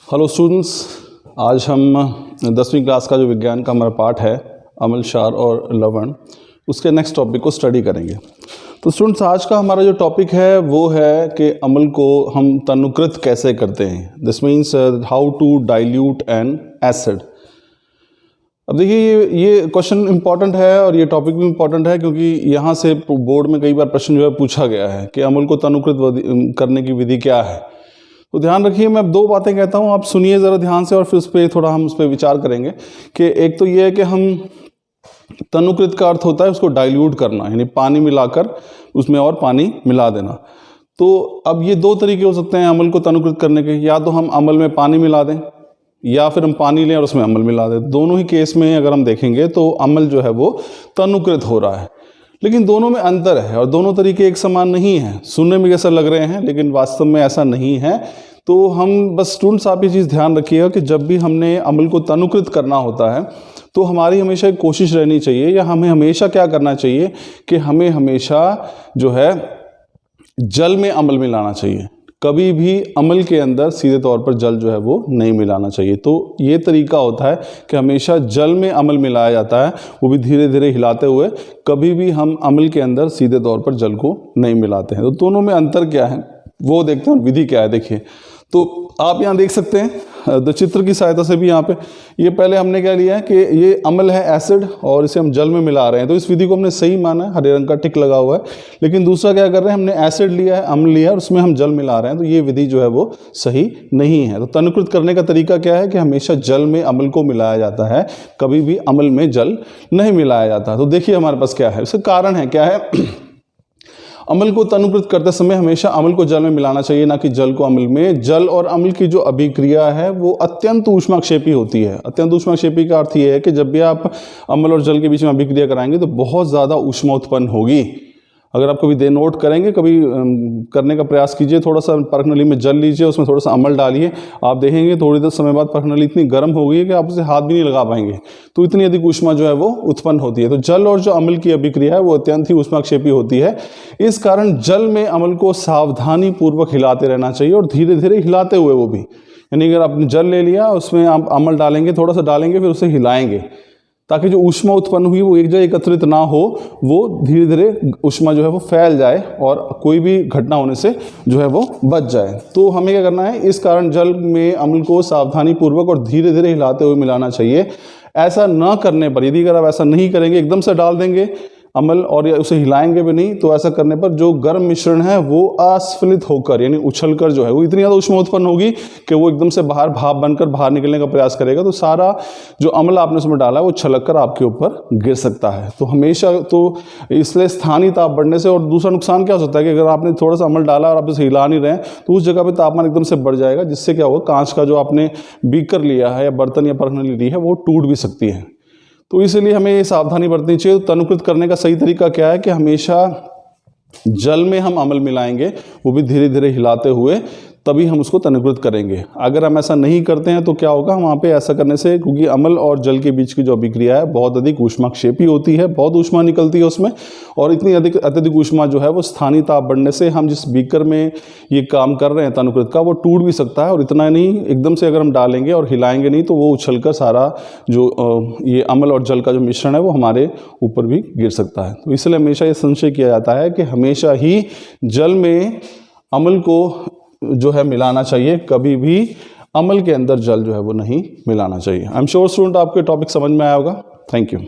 Hello students, आज हम 10वीं क्लास का जो विज्ञान का हमारा पाठ है अम्ल, क्षार और लवण, उसके नेक्स्ट टॉपिक को स्टडी करेंगे। तो स्टूडेंट्स, आज का हमारा जो टॉपिक है वो है कि अम्ल को हम तनुकृत कैसे करते हैं। This means how to dilute an acid. अब देखिए ये क्वेश्चन इंपॉर्टेंट है और ये टॉपिक भी इंपॉर्टेंट है, क्योंकि यहाँ से बोर्ड में कई बार प्रश्न जो है पूछा गया है कि अम्ल को तनुकृत करने की विधि क्या है। तो ध्यान रखिए, मैं 2 बातें कहता हूँ, आप सुनिए ज़रा ध्यान से और फिर उस पर थोड़ा हम उस पर विचार करेंगे कि एक तो ये है कि हम तनुकृत का अर्थ होता है उसको डाइल्यूट करना, यानी पानी मिलाकर उसमें और पानी मिला देना। तो अब ये 2 तरीके हो सकते हैं अम्ल को तनुकृत करने के, या तो हम अम्ल में पानी मिला दें या फिर हम पानी लें और उसमें अम्ल मिला दें। दोनों ही केस में अगर हम देखेंगे तो अम्ल जो है वो तनुकृत हो रहा है, लेकिन दोनों में अंतर है और दोनों तरीके एक समान नहीं हैं। सुनने में जैसा लग रहे हैं लेकिन वास्तव में ऐसा नहीं है। तो हम बस स्टूडेंट्स आप ये चीज़ ध्यान रखिएगा कि जब भी हमने अम्ल को तनुकृत करना होता है तो हमारी हमेशा एक कोशिश रहनी चाहिए, या हमें हमेशा क्या करना चाहिए कि हमें हमेशा जो है जल में अम्ल मिलाना चाहिए। कभी भी अम्ल के अंदर सीधे तौर पर जल जो है वो नहीं मिलाना चाहिए। तो ये तरीका होता है कि हमेशा जल में अम्ल मिलाया जाता है, वो भी धीरे धीरे हिलाते हुए। कभी भी हम अम्ल के अंदर सीधे तौर पर जल को नहीं मिलाते हैं। तो दोनों में अंतर क्या है वो देखते हैं और विधि क्या है। देखिए, तो आप यहाँ देख सकते हैं तो चित्र की सहायता से भी यहाँ पे ये पहले हमने क्या लिया है कि ये अम्ल है एसिड और इसे हम जल में मिला रहे हैं, तो इस विधि को हमने सही माना है, हरे रंग का टिक लगा हुआ है। लेकिन दूसरा क्या कर रहे हैं, हमने एसिड लिया है, अम्ल लिया है और उसमें हम जल मिला रहे हैं, तो ये विधि जो है वो सही नहीं है। तो तनुकृत करने का तरीका क्या है कि हमेशा जल में अम्ल को मिलाया जाता है, कभी भी अम्ल में जल नहीं मिलाया जाता। तो देखिए हमारे पास क्या है, इसका कारण है क्या है। अम्ल को तनुकृत करते समय हमेशा अम्ल को जल में मिलाना चाहिए, ना कि जल को अम्ल में। जल और अम्ल की जो अभिक्रिया है वो अत्यंत ऊष्माक्षेपी होती है। अत्यंत ऊष्माक्षेपी का अर्थ ये है कि जब भी आप अम्ल और जल के बीच में अभिक्रिया कराएंगे तो बहुत ज़्यादा ऊष्मा उत्पन्न होगी। अगर आप कभी नोट करेंगे, कभी करने का प्रयास कीजिए, थोड़ा सा पर्क नली में जल लीजिए, उसमें थोड़ा सा अम्ल डालिए, आप देखेंगे थोड़ी देर समय बाद पर्क नली इतनी गर्म हो गई है कि आप उसे हाथ भी नहीं लगा पाएंगे। तो इतनी अधिक ऊष्मा जो है वो उत्पन्न होती है। तो जल और जो अम्ल की अभिक्रिया है वो अत्यंत ही ऊष्माक्षेपी होती है। इस कारण जल में अम्ल को सावधानी पूर्वक हिलाते रहना चाहिए और धीरे धीरे हिलाते हुए वो भी, यानी अगर आपने जल ले लिया उसमें आप अम्ल डालेंगे, थोड़ा सा डालेंगे, फिर उसे हिलाएंगे ताकि जो ऊष्मा उत्पन्न हुई वो एक जगह एकत्रित ना हो, वो धीरे धीरे ऊष्मा जो है वो फैल जाए और कोई भी घटना होने से जो है वो बच जाए। तो हमें क्या करना है, इस कारण जल में अम्ल को सावधानी पूर्वक और धीरे धीरे हिलाते हुए मिलाना चाहिए। ऐसा न करने पर, यदि अगर आप ऐसा नहीं करेंगे, एकदम से डाल देंगे अम्ल और उसे हिलाएंगे भी नहीं, तो ऐसा करने पर जो गर्म मिश्रण है वो अस्फलित होकर, यानी उछलकर जो है वो इतनी ज़्यादा ऊष्मा उत्पन्न होगी कि वो एकदम से बाहर भाप बनकर बाहर निकलने का प्रयास करेगा। तो सारा जो अम्ल आपने उसमें डाला है वो छलककर आपके ऊपर गिर सकता है। तो हमेशा, तो इसलिए स्थानीय ताप बढ़ने से, और दूसरा नुकसान क्या हो सकता है कि अगर आपने थोड़ा सा अम्ल डाला और आप इसे हिला नहीं रहे हैं तो उस जगह पर तापमान एकदम से बढ़ जाएगा, जिससे क्या होगा, कांच का जो आपने बीकर लिया है या बर्तन या पर्क नली ली है वो टूट भी सकती है। तो इसलिए हमें ये सावधानी बरतनी चाहिए। तो तनुकृत करने का सही तरीका क्या है कि हमेशा जल में हम अम्ल मिलाएंगे, वो भी धीरे धीरे हिलाते हुए, तभी हम उसको तनुकृत करेंगे। अगर हम ऐसा नहीं करते हैं तो क्या होगा, वहाँ पे ऐसा करने से, क्योंकि अम्ल और जल के बीच की जो अभिक्रिया है बहुत अधिक ऊष्माक्षेपी होती है, बहुत ऊष्मा निकलती है उसमें, और इतनी अत्यधिक ऊष्मा जो है वो स्थानीय ताप बढ़ने से हम जिस बीकर में ये काम कर रहे हैं तनुकृत का, वो टूट भी सकता है। और इतना नहीं, एकदम से अगर हम डालेंगे और हिलाएंगे नहीं तो वो उछलकर सारा जो ये अम्ल और जल का जो मिश्रण है वो हमारे ऊपर भी गिर सकता है। तो इसलिए हमेशा ये संशय किया जाता है कि हमेशा ही जल में अम्ल को जो है मिलाना चाहिए, कभी भी अम्ल के अंदर जल जो है वो नहीं मिलाना चाहिए। आई एम श्योर स्टूडेंट आपको टॉपिक समझ में आया होगा। Thank you.